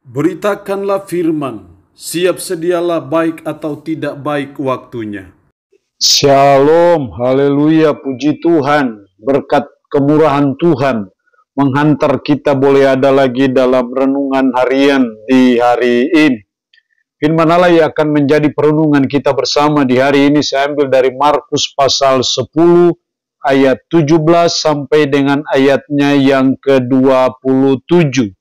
Beritakanlah firman, siap sedialah baik atau tidak baik waktunya. Shalom, haleluya, puji Tuhan, berkat kemurahan Tuhan menghantar kita boleh ada lagi dalam renungan harian di hari ini. Firman Allah yang akan menjadi perenungan kita bersama di hari ini saya ambil dari Markus pasal 10 ayat 17 sampai dengan ayatnya yang ke-27.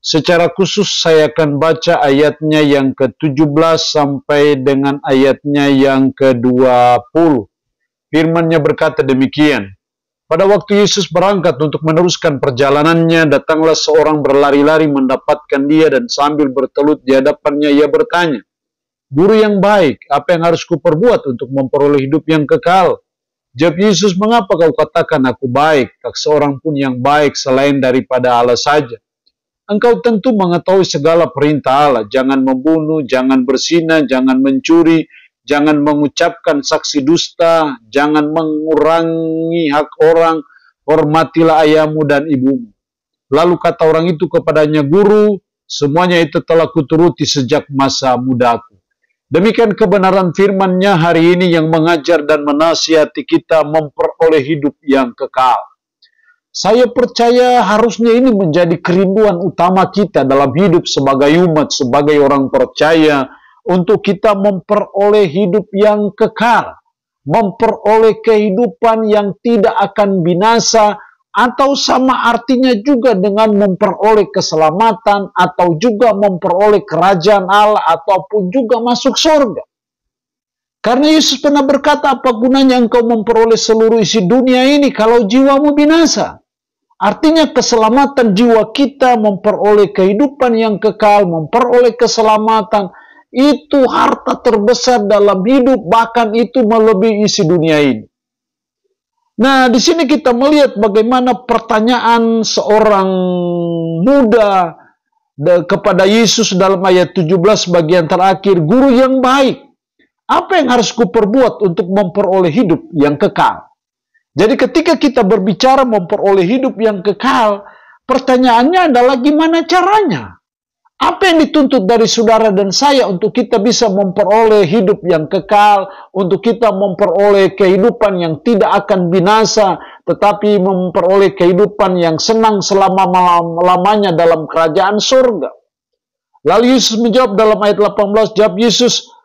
Secara khusus saya akan baca ayatnya yang ke-17 sampai dengan ayatnya yang ke-20. Firman-Nya berkata demikian. Pada waktu Yesus berangkat untuk meneruskan perjalanannya, datanglah seorang berlari-lari mendapatkan dia dan sambil bertelut di hadapannya ia bertanya, "Guru yang baik, apa yang harus kuperbuat untuk memperoleh hidup yang kekal?" Jawab Yesus, "Mengapa kau katakan aku baik? Tak seorang pun yang baik selain daripada Allah saja. Engkau tentu mengetahui segala perintah Allah, jangan membunuh, jangan berzina, jangan mencuri, jangan mengucapkan saksi dusta, jangan mengurangi hak orang, hormatilah ayahmu dan ibumu." Lalu kata orang itu kepadanya, "Guru, semuanya itu telah kuturuti sejak masa mudaku." Demikian kebenaran firman-Nya hari ini yang mengajar dan menasihati kita memperoleh hidup yang kekal. Saya percaya harusnya ini menjadi kerinduan utama kita dalam hidup sebagai umat, sebagai orang percaya, untuk kita memperoleh hidup yang kekal, memperoleh kehidupan yang tidak akan binasa, atau sama artinya juga dengan memperoleh keselamatan, atau juga memperoleh kerajaan Allah, ataupun juga masuk surga. Karena Yesus pernah berkata, apa gunanya engkau memperoleh seluruh isi dunia ini kalau jiwamu binasa? Artinya keselamatan jiwa kita, memperoleh kehidupan yang kekal, memperoleh keselamatan, itu harta terbesar dalam hidup, bahkan itu melebihi isi dunia ini. Nah, di sini kita melihat bagaimana pertanyaan seorang muda kepada Yesus dalam ayat 17 bagian terakhir, "Guru yang baik, apa yang harus kuperbuat untuk memperoleh hidup yang kekal?" Jadi ketika kita berbicara memperoleh hidup yang kekal, pertanyaannya adalah gimana caranya? Apa yang dituntut dari saudara dan saya untuk kita bisa memperoleh hidup yang kekal, untuk kita memperoleh kehidupan yang tidak akan binasa, tetapi memperoleh kehidupan yang senang selama-lamanya dalam kerajaan surga. Lalu Yesus menjawab dalam ayat 18, jawab Yesus,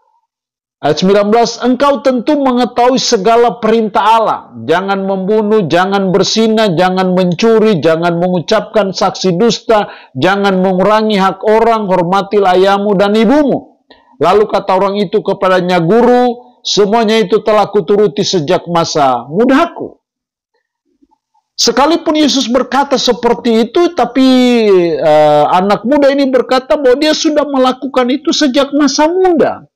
ayat 19, engkau tentu mengetahui segala perintah Allah. Jangan membunuh, jangan berzina, jangan mencuri, jangan mengucapkan saksi dusta, jangan mengurangi hak orang, hormatilah ayahmu dan ibumu. Lalu kata orang itu kepadanya, "Guru, semuanya itu telah kuturuti sejak masa mudaku." Sekalipun Yesus berkata seperti itu, tapi anak muda ini berkata bahwa dia sudah melakukan itu sejak masa muda.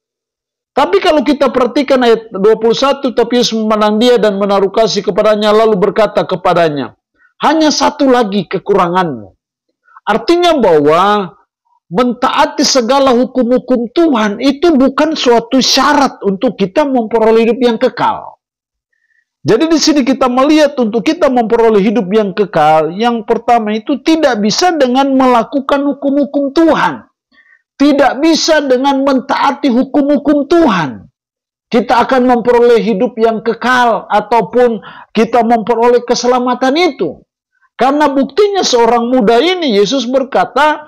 Tapi kalau kita perhatikan ayat 21, tapi Yesus memandang dia dan menaruh kasih kepadanya, lalu berkata kepadanya, "Hanya satu lagi kekuranganmu." Artinya bahwa mentaati segala hukum-hukum Tuhan itu bukan suatu syarat untuk kita memperoleh hidup yang kekal. Jadi di sini kita melihat untuk kita memperoleh hidup yang kekal, yang pertama itu tidak bisa dengan melakukan hukum-hukum Tuhan. Tidak bisa dengan mentaati hukum-hukum Tuhan kita akan memperoleh hidup yang kekal ataupun kita memperoleh keselamatan itu. Karena buktinya seorang muda ini Yesus berkata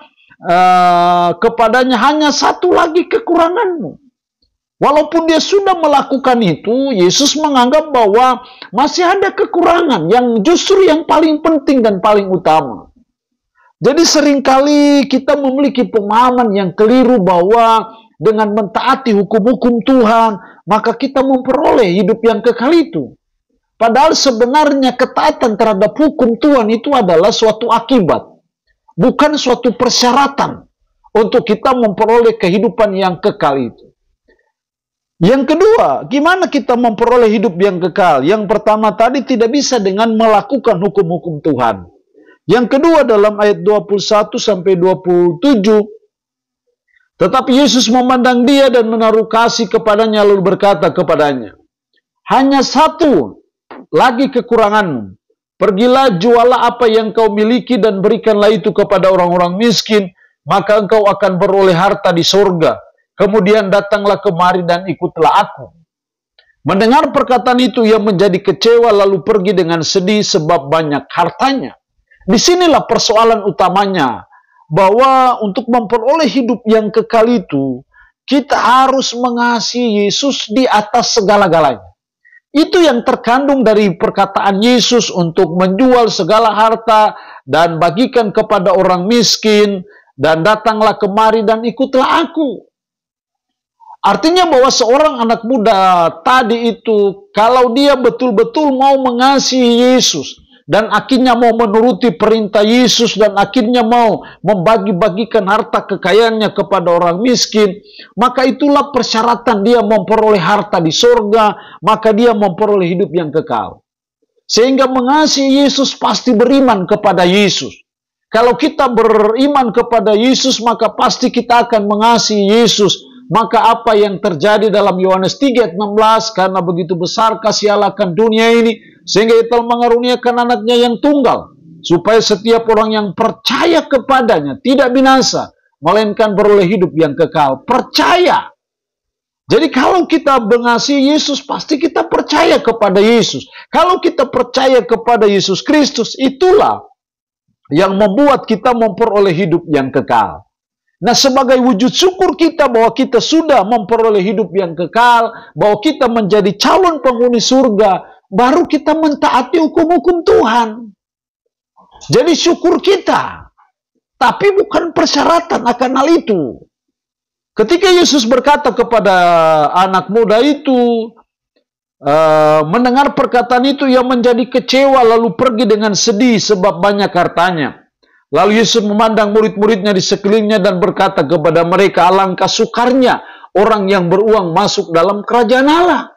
kepadanya, hanya satu lagi kekuranganmu. Walaupun dia sudah melakukan itu, Yesus menganggap bahwa masih ada kekurangan yang justru yang paling penting dan paling utama. Jadi seringkali kita memiliki pemahaman yang keliru bahwa dengan mentaati hukum-hukum Tuhan, maka kita memperoleh hidup yang kekal itu. Padahal sebenarnya ketaatan terhadap hukum Tuhan itu adalah suatu akibat, bukan suatu persyaratan untuk kita memperoleh kehidupan yang kekal itu. Yang kedua, gimana kita memperoleh hidup yang kekal? Yang pertama tadi tidak bisa dengan melakukan hukum-hukum Tuhan. Yang kedua dalam ayat 21 sampai 27, tetapi Yesus memandang dia dan menaruh kasih kepadanya lalu berkata kepadanya, "Hanya satu lagi kekuranganmu. Pergilah, jualah apa yang kau miliki dan berikanlah itu kepada orang-orang miskin, maka engkau akan beroleh harta di sorga. Kemudian datanglah kemari dan ikutlah aku. Mendengar perkataan itu, ia menjadi kecewa lalu pergi dengan sedih sebab banyak hartanya. Disinilah persoalan utamanya, bahwa untuk memperoleh hidup yang kekal itu, kita harus mengasihi Yesus di atas segala-galanya. Itu yang terkandung dari perkataan Yesus untuk menjual segala harta dan bagikan kepada orang miskin, dan datanglah kemari dan ikutlah aku. Artinya bahwa seorang anak muda tadi itu, kalau dia betul-betul mau mengasihi Yesus, dan akhirnya mau menuruti perintah Yesus, dan akhirnya mau membagi-bagikan harta kekayaannya kepada orang miskin, maka itulah persyaratan dia memperoleh harta di sorga, maka dia memperoleh hidup yang kekal. Sehingga mengasihi Yesus pasti beriman kepada Yesus. Kalau kita beriman kepada Yesus, maka pasti kita akan mengasihi Yesus. Maka apa yang terjadi dalam Yohanes 3:16, karena begitu besar kasih Allah akan dunia ini, sehingga ia telah mengaruniakan anaknya yang tunggal, supaya setiap orang yang percaya kepadanya tidak binasa, melainkan beroleh hidup yang kekal. Percaya. Jadi kalau kita mengasihi Yesus, pasti kita percaya kepada Yesus. Kalau kita percaya kepada Yesus Kristus, itulah yang membuat kita memperoleh hidup yang kekal. Nah, sebagai wujud syukur kita bahwa kita sudah memperoleh hidup yang kekal, bahwa kita menjadi calon penghuni surga, baru kita mentaati hukum-hukum Tuhan. Jadi syukur kita, tapi bukan persyaratan akan hal itu. Ketika Yesus berkata kepada anak muda itu, mendengar perkataan itu, ia menjadi kecewa lalu pergi dengan sedih sebab banyak hartanya. Lalu Yesus memandang murid-muridnya di sekelilingnya dan berkata kepada mereka, alangkah sukarnya orang yang beruang masuk dalam kerajaan Allah.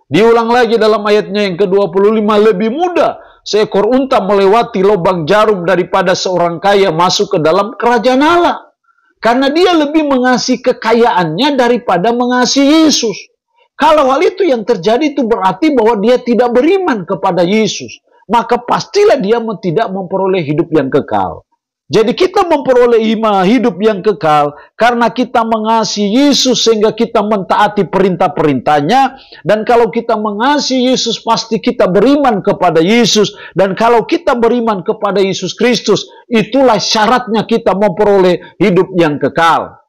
Diulang lagi dalam ayatnya yang ke-25, lebih mudah seekor unta melewati lubang jarum daripada seorang kaya masuk ke dalam kerajaan Allah. Karena dia lebih mengasihi kekayaannya daripada mengasihi Yesus. Kalau hal itu yang terjadi, itu berarti bahwa dia tidak beriman kepada Yesus. Maka pastilah dia tidak memperoleh hidup yang kekal. Jadi kita memperoleh hidup yang kekal karena kita mengasihi Yesus sehingga kita mentaati perintah-perintahnya. Dan kalau kita mengasihi Yesus, pasti kita beriman kepada Yesus. Dan kalau kita beriman kepada Yesus Kristus, itulah syaratnya kita memperoleh hidup yang kekal.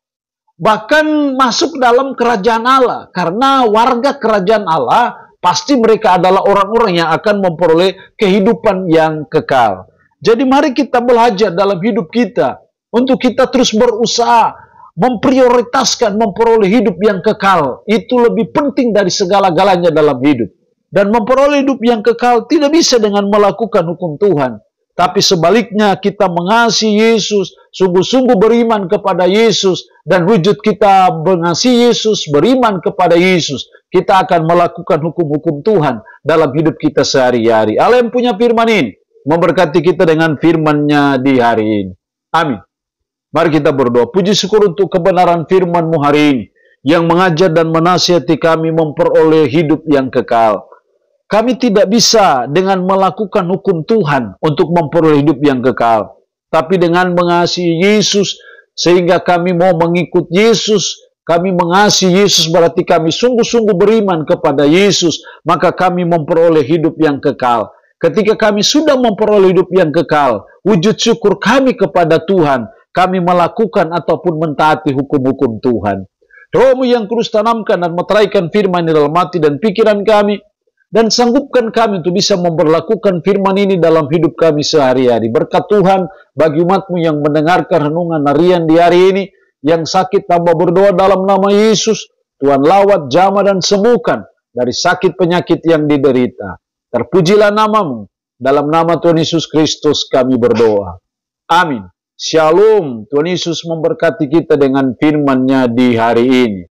Bahkan masuk dalam kerajaan Allah. Karena warga kerajaan Allah, pasti mereka adalah orang-orang yang akan memperoleh kehidupan yang kekal. Jadi mari kita belajar dalam hidup kita untuk kita terus berusaha memprioritaskan memperoleh hidup yang kekal. Itu lebih penting dari segala-galanya dalam hidup. Dan memperoleh hidup yang kekal tidak bisa dengan melakukan hukum Tuhan. Tapi sebaliknya kita mengasihi Yesus, sungguh-sungguh beriman kepada Yesus, dan wujud kita mengasihi Yesus, beriman kepada Yesus, kita akan melakukan hukum-hukum Tuhan dalam hidup kita sehari-hari. Allah yang punya firman ini memberkati kita dengan firman-Nya di hari ini. Amin. Mari kita berdoa. Puji syukur untuk kebenaran firman-Mu hari ini, yang mengajar dan menasihati kami memperoleh hidup yang kekal. Kami tidak bisa dengan melakukan hukum Tuhan untuk memperoleh hidup yang kekal. Tapi dengan mengasihi Yesus, sehingga kami mau mengikut Yesus. Kami mengasihi Yesus berarti kami sungguh-sungguh beriman kepada Yesus. Maka kami memperoleh hidup yang kekal. Ketika kami sudah memperoleh hidup yang kekal, wujud syukur kami kepada Tuhan, kami melakukan ataupun mentaati hukum-hukum Tuhan. Roh-Mu yang kudus tanamkan dan meteraikan firman di dalam hati dan pikiran kami, dan sanggupkan kami untuk bisa memperlakukan firman ini dalam hidup kami sehari-hari. Berkat Tuhan bagi umat-Mu yang mendengarkan renungan harian di hari ini, yang sakit tambah berdoa dalam nama Yesus, Tuhan lawat, jamah dan sembuhkan dari sakit penyakit yang diderita. Terpujilah nama-Mu. Dalam nama Tuhan Yesus Kristus kami berdoa. Amin. Shalom. Tuhan Yesus memberkati kita dengan firman-Nya di hari ini.